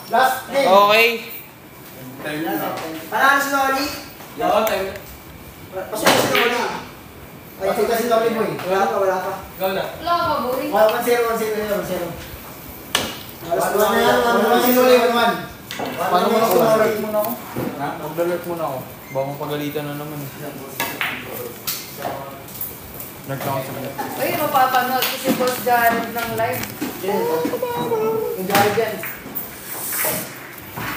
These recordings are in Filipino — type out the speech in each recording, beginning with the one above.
Last game. Okay. Panalo si Noli. Oo, time. Pasok si Noli. Ay, ito si Noli mo eh. Wala pa. Go na. Wala ka, boring. 1-0. Alas 2 na yan. 1-1 si Noli, 1-1. Paano mo na mag-alert muna ako? Ha? Mag-alert muna ako. Baka mapagalitan na naman eh. Alert lang ako sa kanya. Uy, mapapanood ko si Boss Jared ng live. Yung Jared yan.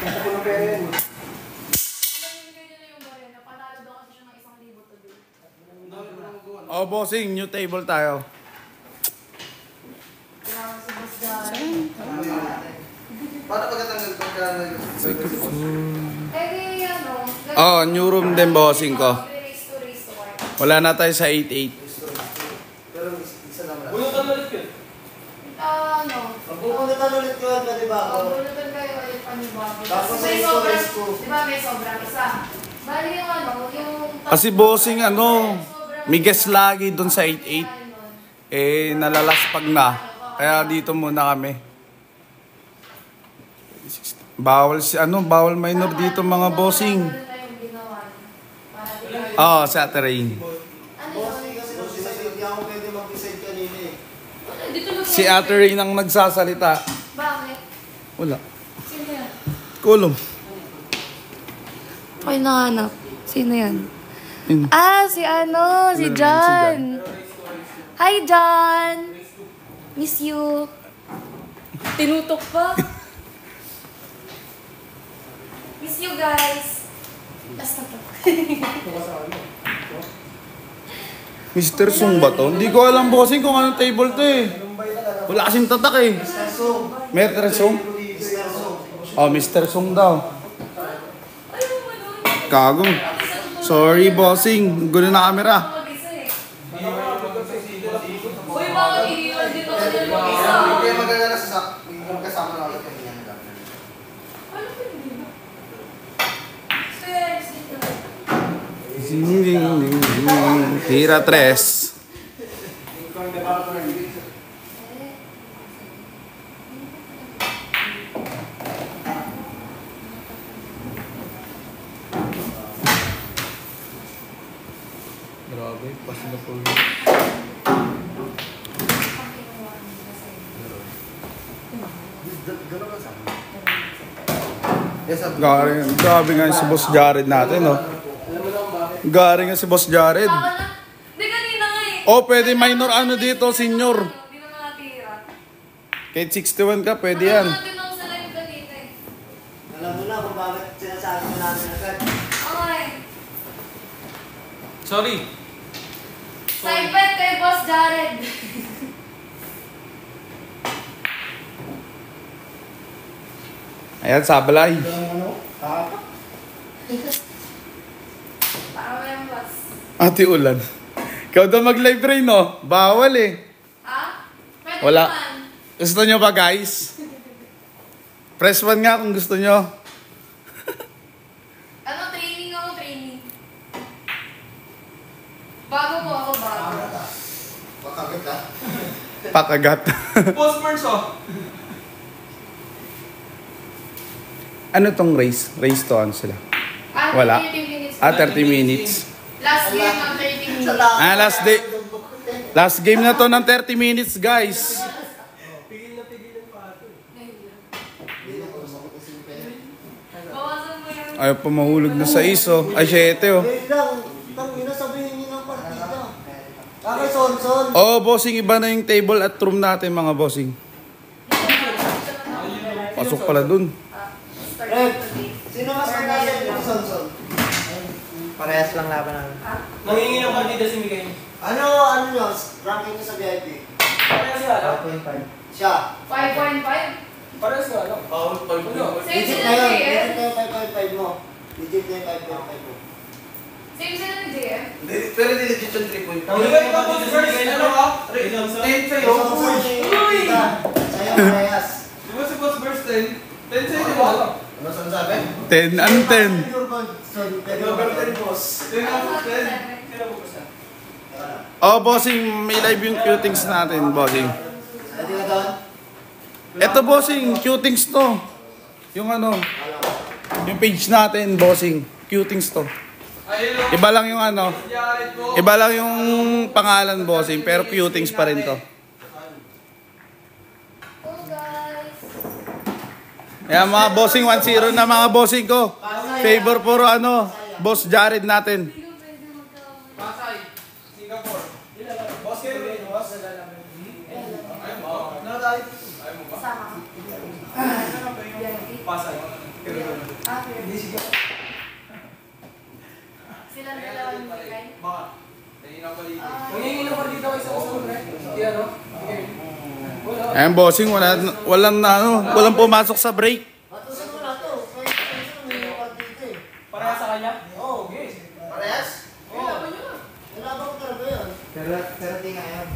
Kanta ko ng pera yan. Namimigay niya na yung barya. Napanalo daw kasi siya ng 1,000 today. Oh, bossing. New table tayo. Kailangan si Boss Jared. Paano pagkatanggal pagkano yun? Eh, ano? Oh, new room din, bossing ko. Race to court. Wala na tayo sa 8-8. Pero isa naman. Bulutan ulit yun. Ano? Pagpupuntan ulit ko yan, di ba? Bulutan kayo ulit panibago. Tapos May race to sobrang, race ko. di ba may sobrang isa? Bali yung ano, yung... Kasi bossing may guest lagi dun sa 8-8. Eh, nalalaspag na. Kaya dito muna kami. Bawal minor dito mga bossing. Oh, sa terrain. Si Ate Rain ang nagsasalita. Bakit? Wala. Sino yan? Kulong. Ay, nahanap. Sino yan? Yun. Ah, si ano, si John. Hi, John. Miss you. Tinutok pa. Miss you, guys. Basta po. Mr. Sung ba to? Hindi ko alam bossing kung anong table to eh. Wala kasing tatak eh. Mr. Sung? Oh, Mr. Sung daw. Kago. Sorry bossing. Gulo na camera. Uy, bakit iiwan dito ka din mag-isa? Hindi magagana sa kasama na ulit kanina. Ano ba yun? Stress dito. Tira 3. Grabe, pasi na po. Grabe nga si Boss Jared natin, no? Garing nga si Boss Jared. Hindi, kanina nga eh. Oh, pwede minor ano dito, senior. Hindi na nakatira. Kahit 61 ka, pwede yan. Natin ako sa live kanina eh. Alam mo na kung bakit sinasabi mo namin agad. Okay. Sorry. Side bet kay Boss Jared. Ayan, sabalay. Para mo yung boss. Ate Ulan. Ikaw daw mag-live rin, no? Bawal eh. Ha? Pwede Wala. naman. Gusto nyo ba, guys? Press 1 nga kung gusto nyo. Ano, training ako, training. Bago po ako, bago. Makagat ka? Pakagat. Post burns oh. Ano tong race? Race to ano sila? Ah, Wala. 30 minutes. 30 minutes. Last game ng 30 minutes. Last day. Last game na to ng 30 minutes, guys. Bawasan mo yan. Ayaw pa mahulog na sa iso. Ay, 7 oh. Wait lang. Tangina, sabihin niyo ng partida. Kakay Sonson. Oh, bossing, iba na yung table at room natin, mga bossing. Pasok pala dun. Red, sino mas magkasa ni Sonson? Parehas lang laban namin. Nangingi ng partida si Miguel. Ano nyo? Ranking niyo sa VIP? Parehas nga lang. 5.5. Siya. 5.5? Parehas nga lang. Same Legit sila na yun. ni JM? Legit na yung 5.5 mo. Legit na yung 5.5 mo. Same sila ni JM? Pero di legit yung 3 point. Ang ligat ko po si First. Ano ka? 10 sa'yo. Uy! Sa'yo, parehas. Di ba si Boss Burst 10? 10 sa'yo, di ba? Ano sabi? 10 and 10. Number 10, boss. 10 out of 10. Kaya mo ko siya. Oh, bossing, may live yung cutings natin, bossing. Ready na doon? Eto, bossing, cutings to. Yung ano, yung page natin, bossing. Cutings to. Ayun o. Iba lang yung ano, Jared ko. iba lang yung pangalan, bossing, pero cutings pa rin to. Oh, guys. Ayan mga bossing, 1-0 na mga bossing ko. Favor for ano, Boss Jared natin. Hindi ko pwede magkakamali. Pasay. Singapore. Boss kayo rin, boss. Ayaw mo. Ano tayo? Ayaw mo ba? Sama ka. Pasay. Ah, okay. Sila na dalawa yung bigay. Baka. Nahihina pa dito. Nanginginom ko dito kayo sa usunod, right? Hindi ano? Ayan bossing, walang pumasok sa break. Matusin mo na to. May lugar dito eh. Para sa kanya? Oo. Parehas? Oo. Wala bang talaga yan? Pero di nga yun.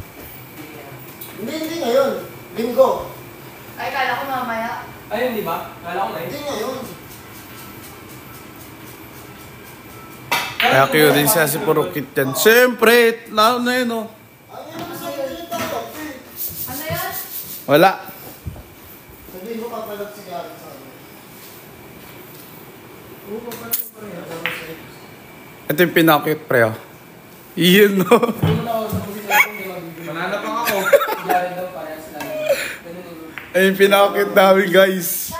Hindi ngayon. Linggo. Ay, kala ko mamaya. Ayun, di ba? Kala ko na Hindi ngayon. Kaya kayo din siya si Purukit yan. Siyempre, lalo na yun oh. Ayun ang salita ko. Ano yan? Wala. Sabihin ko papalag si Gary sa akin. Oo, papalag ko rin. Ito yung pinakit pre oh. Iyon no. Mananapang ako. Ayun yung pinakit namin guys.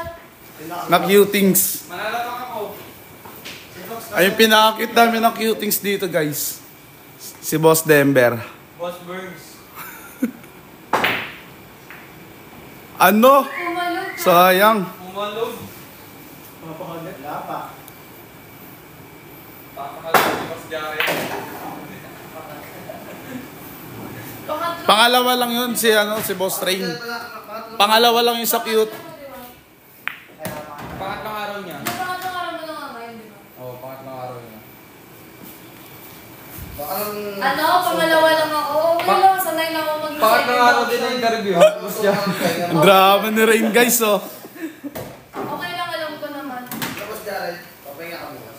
Na cutings. Mananapang ako. Ayun yung pinakit namin na cutings dito guys. Si Boss Denver. Boss Burns. Ano? Pumalog ka. Sayang. Pumalog. Wala pa. Papakalag si Boss Jared. Pangatlo. Pangalawa lang yun si Boss Train. Pangalawa lang yung sa cute. Pangatlong araw niya. Yung pangatlong araw mo lang ngayon, di ba? Oo, pangatlong araw niya. Ano? Pangalawa lang ako. Okay lang, sanay na ako mag-second Pangatlong araw din option. ang interview. Boss Jared. Ang drama ni Rain guys oh. Okay lang, alam ko naman. Tapos Jared, papahinga ka bukas.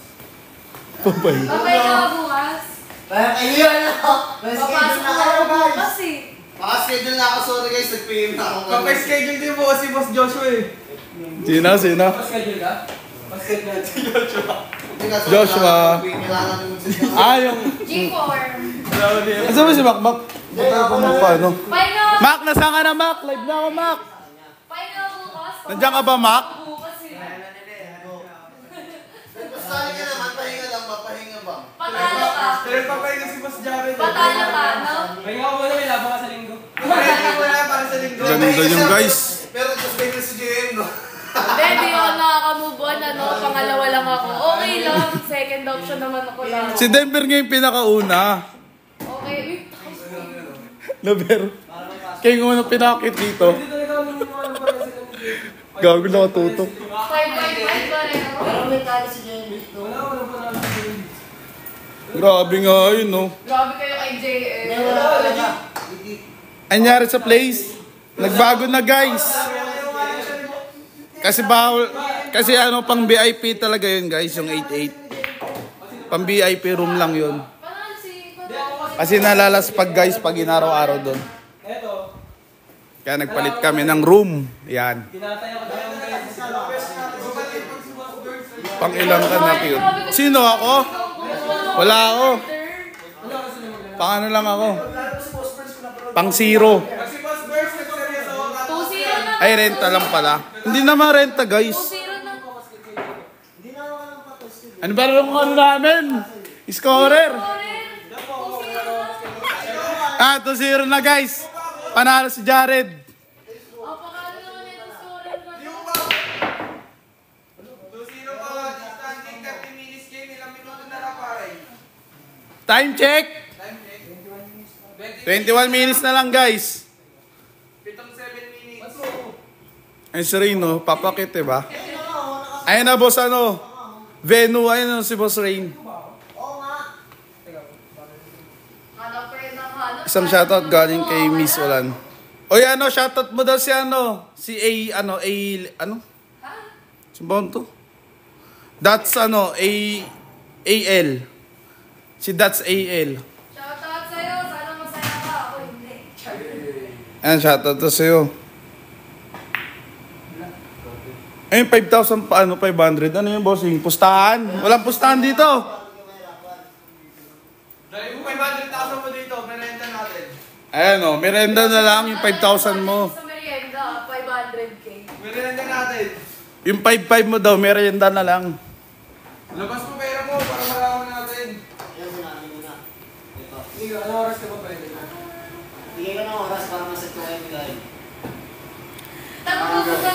Papay. Okay na ako bukas. Kaya kayo yan ako. May schedule Papasok na na kayo ako guys. bukas eh. Maka-schedule na ako, sorry guys, nag-PM na ako. Kapag-schedule din po si Boss Joshua eh. Sino? Schedule ka? Schedule si Joshua. Joshua. Ah, yung... G4. Asa ba si Macmac? Hindi, ako na lang. Paano? Pahinga. Mac, nasaan ka na Mac? Live na ako Mac. Pahinga bukas. Nandiyan ka ba, Mac? Bukas eh. Basta ka naman, pahinga lang ba? Pahinga ba? Patalo ka. Pero papahinga si Boss Jared. Patalo ka, no? Pahinga ko muna, may labang ka sa linggo. Pahinga ko na para sa linggo. Ganda yung guys. Pero just wait na si JM, no? Hindi, di ako nakaka-move on. Ano, pangalawa lang ako. Okay lang. Second option naman ako lang. Si Denver nga yung pinakauna. Okay. Uy, Laber. Kaya nga na pinakit dito. Hindi talaga ako naniniwala pa rin sila ni JM. Gago na katutok. 5.5 pa rin ako. Pero may tali si Jenny dito. Wala pa namin si JM. Grabe nga yun no. Grabe kayo kay JM. Hindi, wala talaga. Anyari sa place? Nagbago na guys. Kasi bawal, kasi ano pang VIP talaga yun guys, yung 88. Pang VIP room lang yun. Panalo si... Kasi nalalaspag guys pag inaraw-araw doon. Eto, Kaya nagpalit kami ng room. Yan. tinataya ko na yung guys. Babalit pag si Boss Burns. Pang ilang ka na yun. Sino ako? Wala ako. Pang ano lang ako. Pang zero. Pag si Boss Burns nagseryoso ako, 2-0 na. Ay, renta lang pala. Hindi naman renta guys. 2-0 na. Hindi na ako ng patos. Ano ba lang ano namin? Scorer. 2-0 na. Ah, 2-0 na guys. Panalo si Jared. Oh, pakalo naman ito scorer na. 2-0 pa, standing 30 minutes game, ilang minuto na lang pare. Time check. Time check. 21 minutes na lang guys. 7 minutes. Ay, si Rino, papakit ba? Ayun na boss ano. Venu, ayun na si Boss Rain. Oo nga. Hanap pa rin ang hanap. Isang shoutout galing kay Miss Ulan. Oy, ano, shoutout mo daw si ano, si A, ano, Ha? Sumbon to? That's ano, AL. Si That's AL. Shoutout sa'yo. Sana masaya ka. Ako hindi. Ayan, shoutout to sa'yo. Ayun, 5,000 pa, 500. Ano yung bossing? Pustahan? Walang pustahan dito. Dahil mo 500,000 mo dito, merenta natin. Ayan o, merenda na lang yung 5,000 mo. Sa merienda, 500K. Merenta natin. Yung 5,500 mo daw, merenda na lang. Labas mo pera mo para malaman natin. Yan, sinabi mo na. Ito. Sige, ano oras ka ba pwede na? Bigay ko ng oras para maset ko kayo bigay. Tapos sa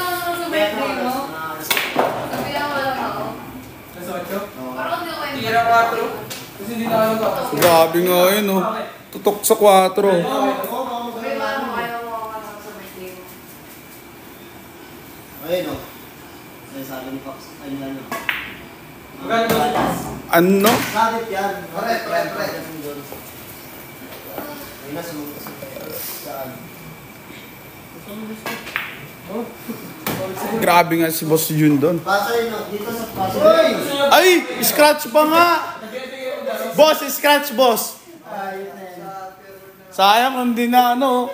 birthday mo, Mga oras. sabihan mo lang ako. Nasa 8? Oo. Parang hindi ko Tira 4. Kasi hindi na ako to. Grabe nga yun o. Tutok sa 4. Sabihan mo kayo mo ako sa birthday mo. Ayun o. Sabi ni Fox. Ayun lang o. Magkano ba? Ano? Sabit yan. Correct. Ayun na, sumunod. Saan? Grabe nga si Boss Jun doon. Paso yun o. Dito sa paso. Ay! Scratch pa nga! Boss, scratch boss! Ayun na yan. Sayang, hindi na ano.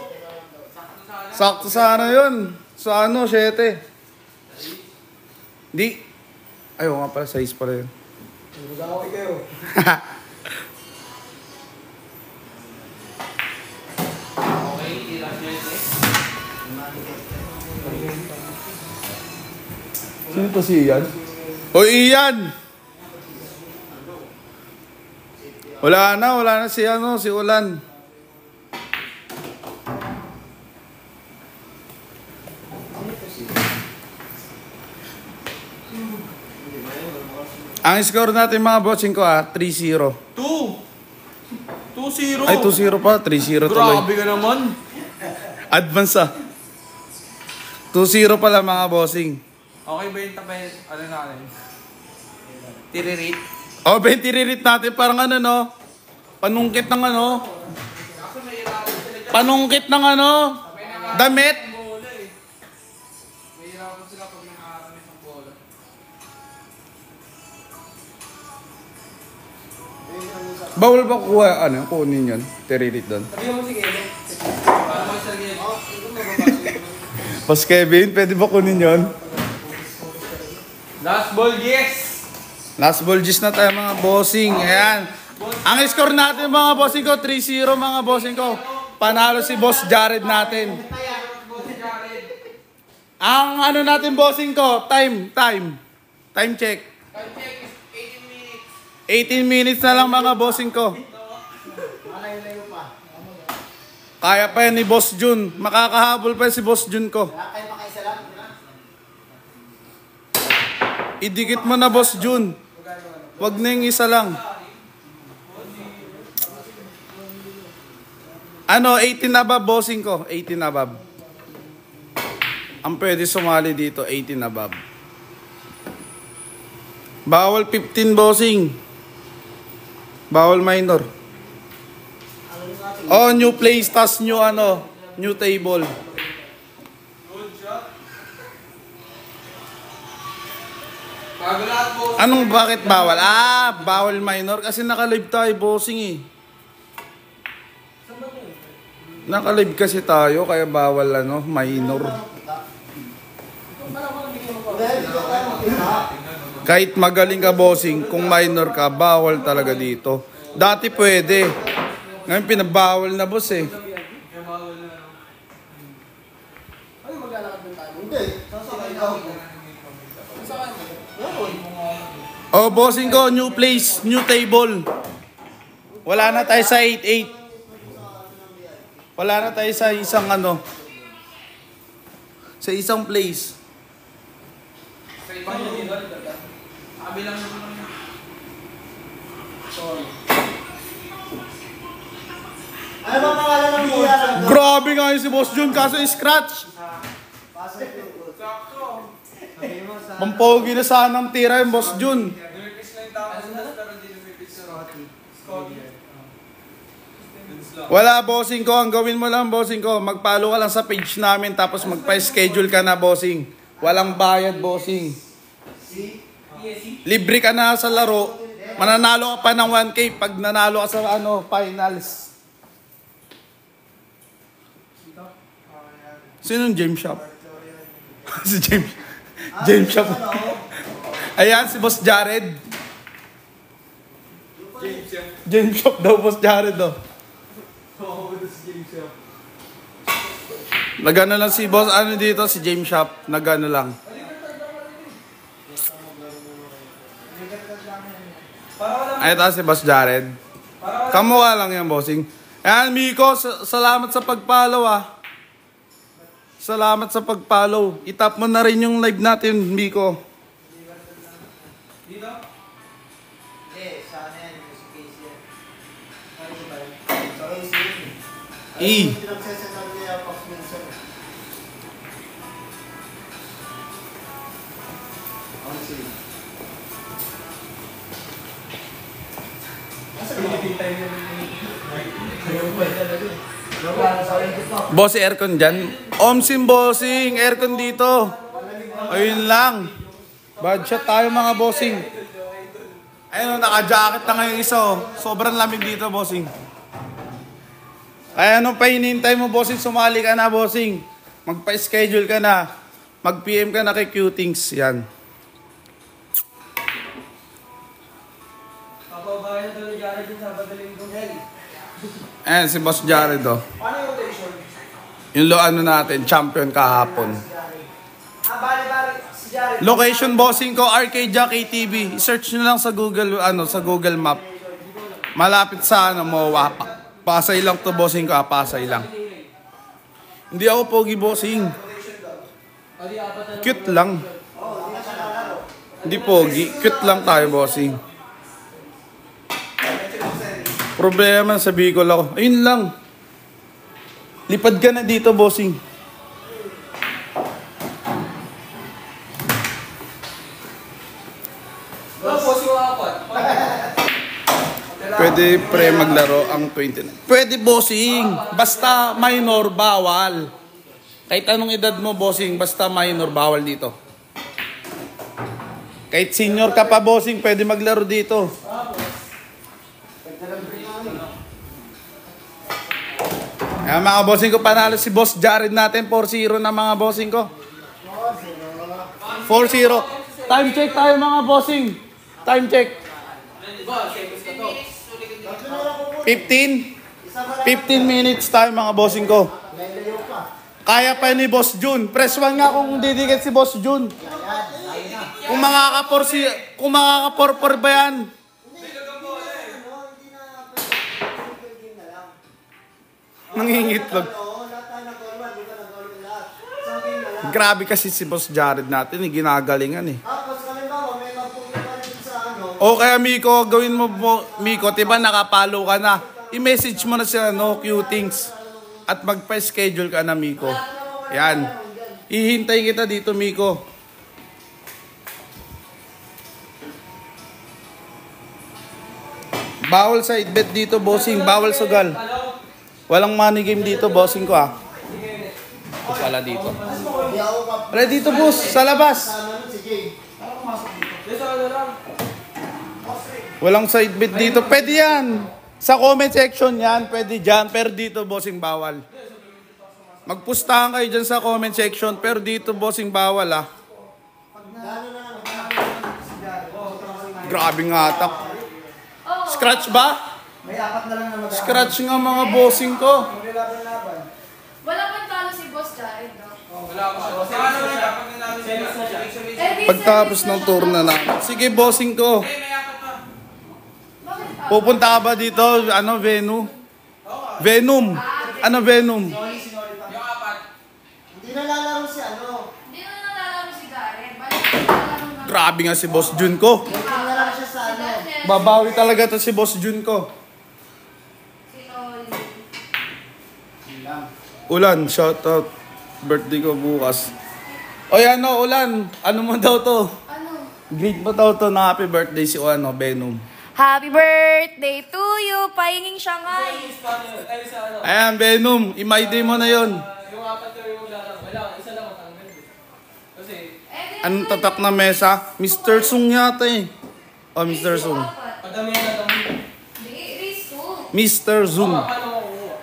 Sakto sana yun. Sa ano, 7. Di. Ayaw nga pala, 6 pala yun. Mag-away kayo. Sino to si Ian? O Ian! Wala na si ano, si Ulan. Ang score natin mga bossing ko 3-0. 2-0. Ay, 2-0 pa, 3-0 tuloy. Grabe ka naman. Advance 2-0 pala mga bossing. Okay ba yung tapay, ano natin? Tiririt? O, 20 ririt natin, parang ano no? Panungkit ng ano? Panungkit ng ano? Damit? Mahirapan sila pag nakakamit ng bola. Bawal ba kuha, kunin yun? Tiririt doon. Sabi mo sige. Para mag-sarili. Boss Kevin, pwede ba kunin yun? Last ball, yes! Last ball gis na tayo mga bossing. Ayan. Ang score natin mga bossing ko, 3-0 mga bossing ko. Panalo si Boss Jared natin. Ang ano natin bossing ko, time check. Time check is 18 minutes. 18 minutes na lang mga bossing ko. Malayo-layo pa. Kaya pa yan ni Boss Jun. Makakahabol pa yan si Boss Jun ko. Wala kayo makaisa lang. Idikit mo na Boss Jun. Wag na yung isa lang. Ano, 18 above bossing ko. 18 above. Ang pwede sumali dito, 18 above. Bawal 15 bossing. Bawal minor. Oh, new place, tas new new table. Bago lahat po. Anong bakit bawal? Bawal minor kasi naka-live tayo bossing eh. Naka-live kasi tayo kaya bawal minor. Kahit magaling ka bossing, kung minor ka, bawal talaga dito. Dati pwede. Ngayon pinabawal na boss eh. Hindi. Sasakay daw. Oh, bossing ko, new place, new table. Wala na tayo sa 8-8. Wala na tayo sa isang sa isang place. Sa iba nyo dito. Sabi lang naman. Ano ba pangalan ng biya? Grabe nga yun si Boss Jun, kaso scratch. Paso ito. Sakto. Sabi mo sa... Mampogi na sana ang tira yung Boss Jun. Lumipis na yung tao sa mas pero hindi lumipis sa Rocky. Scotty. Wala, bossing ko. Ang gawin mo lang, bossing ko. Mag-follow ka lang sa page namin tapos magpa-schedule ka na, bossing. Walang bayad, bossing. Libre ka na sa laro. Mananalo ka pa ng 1K pag nanalo ka sa finals. Sinong James Shop? Si James. James Shop. Ayan, si Boss Jared. James Shop daw, Boss Jared, oh. Nagano lang si Boss, ano dito, si James Shop. Nagano lang. Ay, ito si Boss Jared. Kamukha lang yan, bossing. Ayan, Miko, salamat sa pag-follow, ah. Salamat sa pag-follow. Itap mo na rin yung live natin, Miko. Dito? Eh, sana yan. Yung case yan. Ano ba yun? Sa case yun. E. Yung pinagsasasabi niya, Fox Wilson. Ang sige. Boss, aircon dyan. Omsim, bossing. Aircon dito. Ayun lang. Bad shot tayo, mga bossing. Ayun, naka-jacket na ngayon isa, oh. Sobrang lamig dito, bossing. Ay, anong pa hinihintay mo, bossing? Sumali ka na, bossing. Magpa-schedule ka na. Mag-PM ka na kay Qtings. Yan. Papabayan na tuloy Jared yung Sabado Linggo. Ayan, si Boss Jared, oh. Paano yung rotation? Yung ano natin, champion kahapon. Bali, si Jared. Location bossing ko, Arcade Jack ATV. I-search nyo lang sa Google, sa Google Map. Malapit sa MOA. Pasay lang to, bossing ko, Pasay lang. Hindi ako pogi, bossing. Cute lang. Hindi pogi, cute lang tayo, bossing. Problema sa Bicol ako. Ayun lang. Lipad ka na dito, bossing. Pwede pre maglaro ang 29. Pwede, bossing. Basta minor, bawal. Kahit anong edad mo, bossing, basta minor, bawal dito. Kahit senior ka pa, bossing, pwede maglaro dito. Ayan, mga bossing ko, panalo si Boss Jared natin. 4-0 na, mga bossing ko. 4-0. Time check tayo, mga bossing. Time check. 15 minutes tayo, mga bossing ko. Kaya pa ni Boss Jun. Press 1 nga kung didikit si Boss Jun. Kung makaka-4 ba yan? Nangingitlog. Grabe kasi si Boss Jared natin, ginagalingan eh. O kaya Miko, gawin mo, Miko, diba nakapalo ka na? I-message mo na sila, no, Qtings. At magpa-schedule ka na, Miko. Yan. Ihintay kita dito, Miko. Bawal sa bet dito, bossing. Bawal sugal. Walang money game dito, bossing ko, ah. O pala dito. Wala dito, boss. Sa labas. Walang side bet dito. Pwede yan. Sa comment section yan. Pwede dyan. Pero dito, bossing, bawal. Magpustahan kayo dyan sa comment section. Pero dito, bossing, bawal, ah. Grabe nga atak. Scratch ba? May apat na lang na mag-aamay. Scratch nga, mga bossing ko. Wala pang talo si Boss Jared, no? Wala ko siya. Pagtapos ng tour na namin. Sige, bossing ko. Bakit talo? Pupunta ka ba dito? Ano, Venom? Venom. Ano, Venom? Hindi na lalaro si ano. Hindi na nalalaro si Jared. Balik nalalaro na. Grabe nga si Boss Jun ko. Hindi na lang siya sa ano. Babawi talaga to si Boss Jun ko. Ulan, shoutout. Birthday ko bukas. O yan, no, Ulan. Ano mo daw to? Ano? Greet mo daw to na happy birthday si ano, Venom. Happy birthday to you! Pahinging Shanghai! Ayan, Venom. I-my-day mo na yon. Yung apat ko yung maglalaro. Wala, isa lang matanggal. Kasi, Anong tatak na mesa? Mr. Sung yata eh. O, Mr. Sung. pagdamihan na dami. Hindi, race to. Mr. Zoom. Paano makukuha?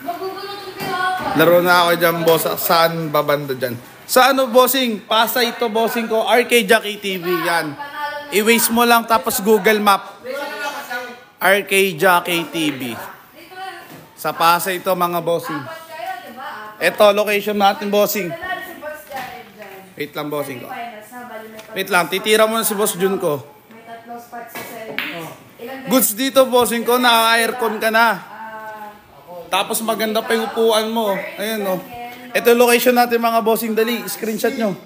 Magugulo itong pirapan. Laro na ako dyan, boss. Saan babanda dyan? Sa ano, bossing? Pasay ito, bossing ko. RK Jackie TV, yan. I-waste mo lang tapos Google Map. RK Jackie TV. Sa Pasay ito, mga bossing. Apat kayo, di ba? Ito, location natin, bossing. Wala si Boss Jared dyan. Wait lang, bossing ko. Finals, ha? Bali, may Wait lang, titira mo na si Boss Jun ko. May tatlong spots sa service. Ilang Goods dito, bossing ko. Naka-aircon ka na. Tapos maganda pa yung upuan mo. Ayan, no. Ito yung location natin, mga bossing. Dali, screenshot nyo.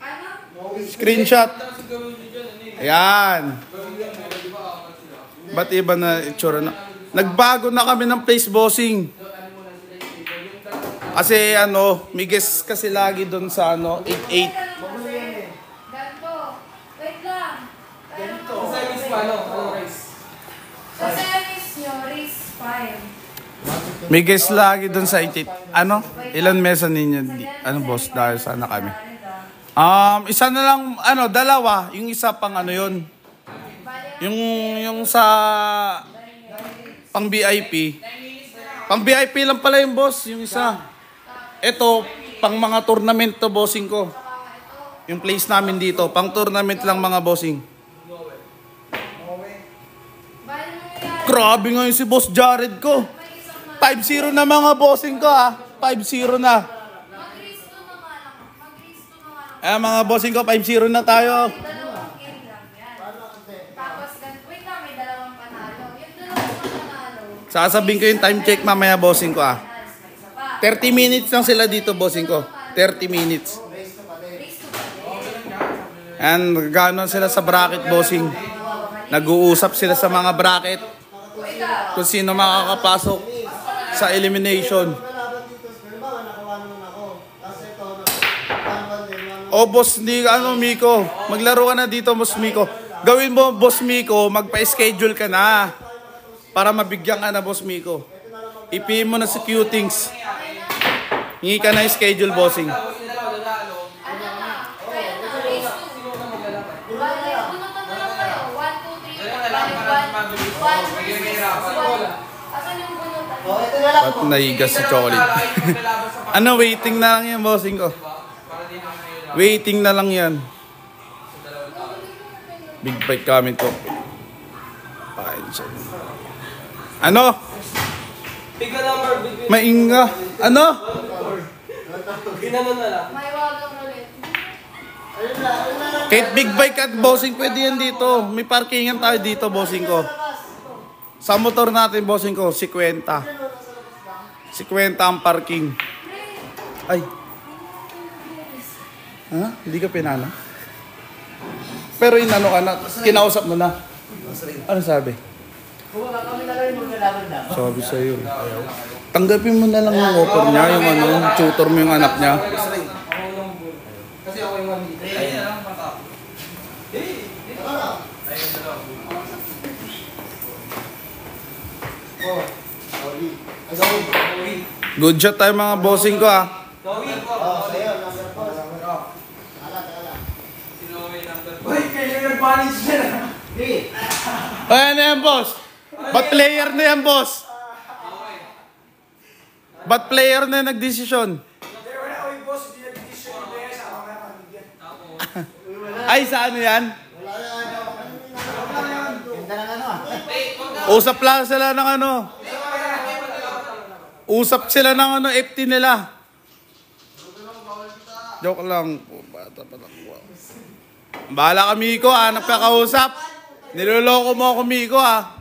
ano? Screenshot. Ayan. Ba't iba na itsura na? Nagbago na kami ng place, bossing. Kasi ano, may guest kasi lagi doon sa ano, 88. Ganto. Wait lang. Ganto. Sa service pa, ano? Ano, guys? Sa service nyo, race 5. May guest lagi doon sa 88. Ano? Ilan mesa ninyo? Ano, boss? Dahil sana kami. Isa na lang, ano, dalawa. Yung isa pang ano yun. Yung sa pang VIP. Pang VIP lang pala yung boss, yung isa. Ito, pang mga tournament to, bossing ko. Yung place namin dito, pang tournament lang mga bossing. Grabe nga yung si Boss Jared ko. 5-0 na mga bossing ko, ah. 5-0 na. Mag-race 2 na nga lang. Mag-race 2 na nga lang. Eh mga bossing ko, 5-0 na tayo. Dalawang game lang yan. Tapos, wait lang, may dalawang panalo. Yung dalawang panalo, Sasabihin ko yung time check mamaya, bossing ko, ah. finals, may isa pa. 30 minutes lang sila dito, bossing ko. 30 minutes. Race 2 pa din. And gano'n sila sa bracket, bossing. Nag-uusap sila sa mga bracket kung sino makakapasok sa elimination. O boss, hindi ano, Miko. Maglaro ka na dito, boss Miko. Gawin mo, boss Miko, magpa-schedule ka na. Para mabigyan ka na, boss Miko. Ipihin mo na sa Q-Things. Hingi ka na yung schedule, bossing. Ano na? Kaya na, race 2. Bale, bunutan na lang kayo. 1, 2, 3, 4, 5, 1, 1, 6, 1. Asan yung bunutan? Ito na lang. Ba't naigas si Chocolate? Ano, waiting na lang yan, bossing ko. Waiting na lang yan. Big bite comment ko. Ano? Pick a number between... Mainga. Ano? Ginanon na lang. May wagang ulit. Kahit big bike at bossing, pwede yan dito. May parkingan tayo dito, bossing ko. Sa motor natin, bossing ko, 50. 50 ang parking. Ay. Ha? Hindi ka pinala? Pero inano ka na, kinausap mo na. Ano sabi? Kung kami na lang yung maglalaban na. Sabi sa'yo. Tanggapin mo na lang yung offer niya, yung ano, tutor mo yung anak niya. Kasi ako yung one dito. Ayun na lang, patap. Good shot tayo mga bossing ko, ah. Sa'yo, number 4. Uy, kayo yung nag-manage dyan ah. Ay, ano yan, boss? Ba't player na yan, boss? Ba't player na yung nagdesisyon? Hindi, wala ko yung boss, hindi nag-decision yung player sa mga pamilya. Ay, sa ano yan? Ganda ng ano ah. Usap lang sila ng ano. Usap sila ng ano, FT nila. Joke lang. Bata pa lang. Bahala ka, Miko. Hanap ka kausap. Niloloko mo ako, Miko, ah.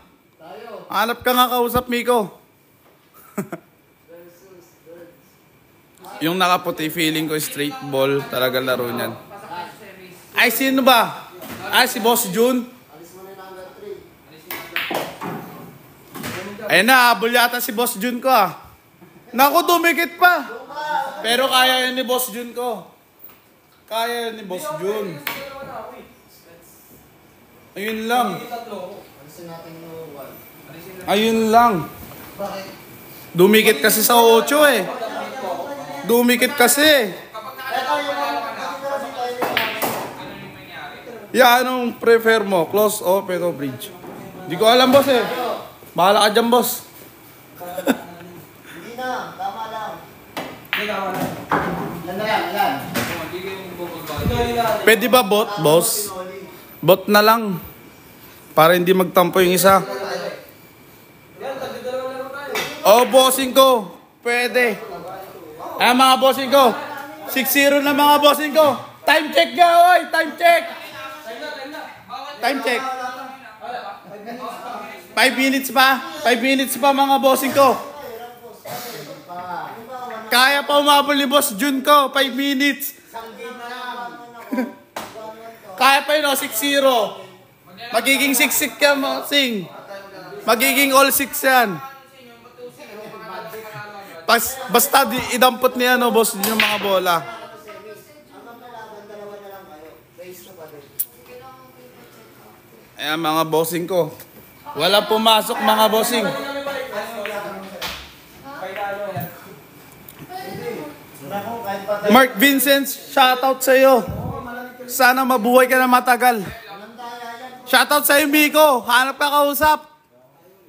Hanap ka nga kausap, Miko. Yung nakaputi, feeling ko straight ball. Talaga laro niyan. Ay, sino ba? Ay, si Boss Jun. Ayun na, habol yata si Boss Jun ko, ah. Naku, dumikit pa. Pero kaya yun ni Boss Jun ko. Kaya yun ni Boss Jun. Ayun lang. Ayun lang. Dumikit kasi sa 8 eh. Dumikit kasi. Yeah, anong prefer mo? Close, open o bridge? Hindi ko alam, boss eh. Bahala ka dyan, boss. Hindi na, tama lang. Hindi ka wala. Yan na yan, yan. Sinoli na. Pwede ba bot, boss? Bot na lang. Para hindi magtampo yung isa. Yan, tagdadalawa laro tayo. Oh, bossing ko. Pwede. Ay, mga bossing ko. 6-0 na mga bossing ko. Time check ga, oy. Time check. Time check. 5 minutes pa. 5 minutes pa mga bossing ko. Kaya pa umabol ni Boss Jun ko. 5 minutes. Kaya pa yun, 6-0. Magiging 6-6 ka, bossing. Magiging all 6 yan. Basta idampot niya, no, boss, yung mga bola. Ayan, mga bossing ko. Wala pumasok, mga bossing. Mark Vincent, shoutout sa'yo. Sana mabuhay ka na matagal. Shoutout sa'yo, Miko. Hanap ka kausap.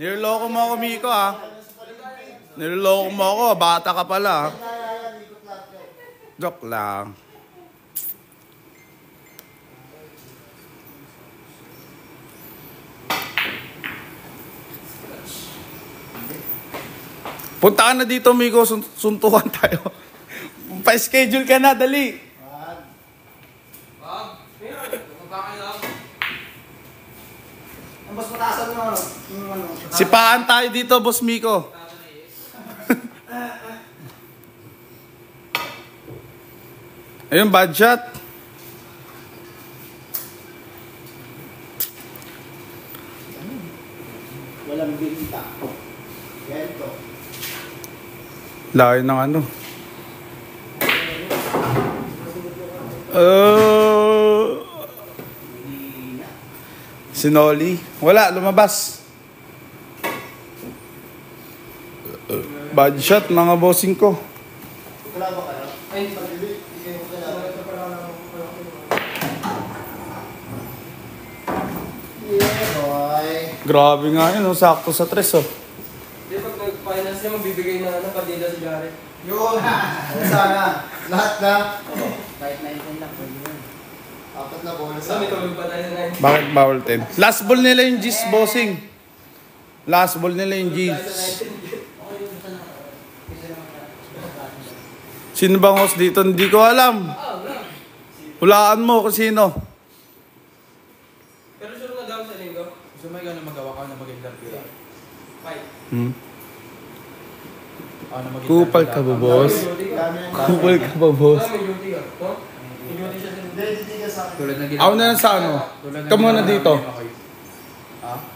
Niloloko mo ako, Miko, ha. Niloloko mo ako. Bata ka pala, ha. Joke lang. Punta ka na dito, Miko. Suntukan tayo. Pa-schedule ka na, dali. Ang mas mataasan mo, ano? Sipahan tayo dito, Boss Miko. Ayun, bad shot. Walang binta. Ganito. Layo ng ano. Sinoli. Wala, lumabas. Bad shot, mga bossing ko. Wala ba kayo? Ay, pag-ibig. Yeah, boy. Grabe nga yun, oh. Sakto sa tres, oh. Hindi, pag nag-finance niya, magbibigay na padila si Jared. Yun. Sana. Lahat na. Kahit 19 lang, pwede yun. Apat na bola So, sa may tulog pa tayo na 9. Bakit bawal 10? Last ball nila yung G's, bossing. Last ball nila yung G's. Sino bang host dito? Hindi ko alam. Hulaan mo kung sino. Pero sure na daw sa linggo. Gusto mo ikaw na magawa ka na mag-interview? Fight. Kupal ka ba, boss? Kupal ka ba, boss? May duty ka. No? May duty siya sa Hindi, hindi ka sa akin. Tulad na Ako na lang sa ano? Kamu na dito.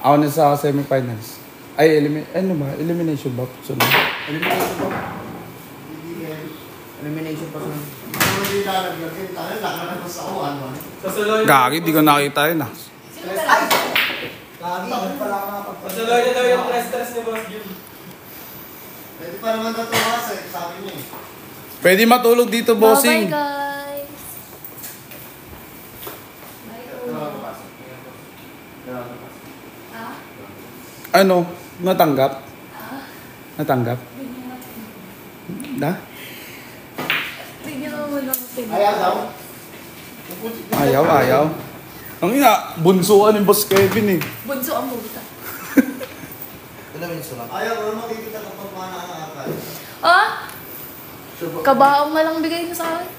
Ako na sa semifinals. Ay, elimination ba? Sunod. Elimination pa sa... Kung hindi lalagyan, tayo lang na sa uwan. Sasaloy. Gagi, di ko nakita yun, ah. Sino talaga? Kakataon pala nga pag... Sasaloy niya daw yung stress ni Boss Jun. Pwede pa naman natuwas eh, sabi niya eh. Pwede matulog dito, bossing. Bye-bye, guys. Ah? Ano? Natanggap? Natanggap? Da? Tignan mo lang. Ayaw daw. Ayaw. Ang ina, bunsuan yung Boss Kevin, eh. Bunso ang buta. Alam mo yung sulat? Ayaw, wala makikita kapag mga nakakakal. Ah? Kabaong na lang bigay niyo sa akin.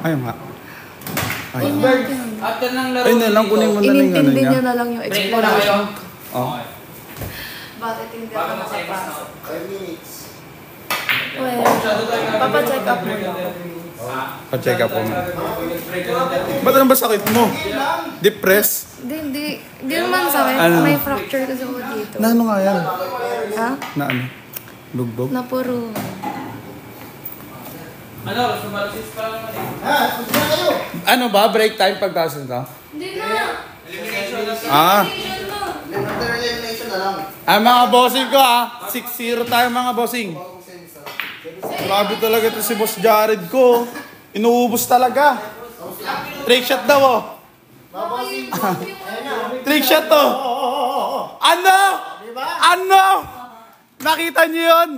Ayaw nga. Ayaw. After ng laro Ayun na lang, kunin mo na lang yung ano Inintindi niya. niyo na lang yung explanation. Oh. Bakit hindi ako makapasok? 5 minutes. Well, papacheck up mo lang. Pa-check up ko mo. Ba't ano ba sakit mo? Depressed? Hindi naman sa akin. Ano? May fracture kasi ako dito. Na ano nga yan? Ha? Na ano? Lugbog? Na puro. Ano? Sumalasis pa lang naman eh. Ha? Punta na kayo! Ano ba? Break time pagtaas nito? Hindi na! Elimination na sa... Ah. Elimination mo! After elimination na lang. Ay, mga bossing ko, ah. 6-0 tayo, mga bossing. Grabe talaga ito si Boss Jared ko. Inuubos talaga. Trick shot daw, oh. Trick shot to. Ano? Ano? Nakita niyo yun?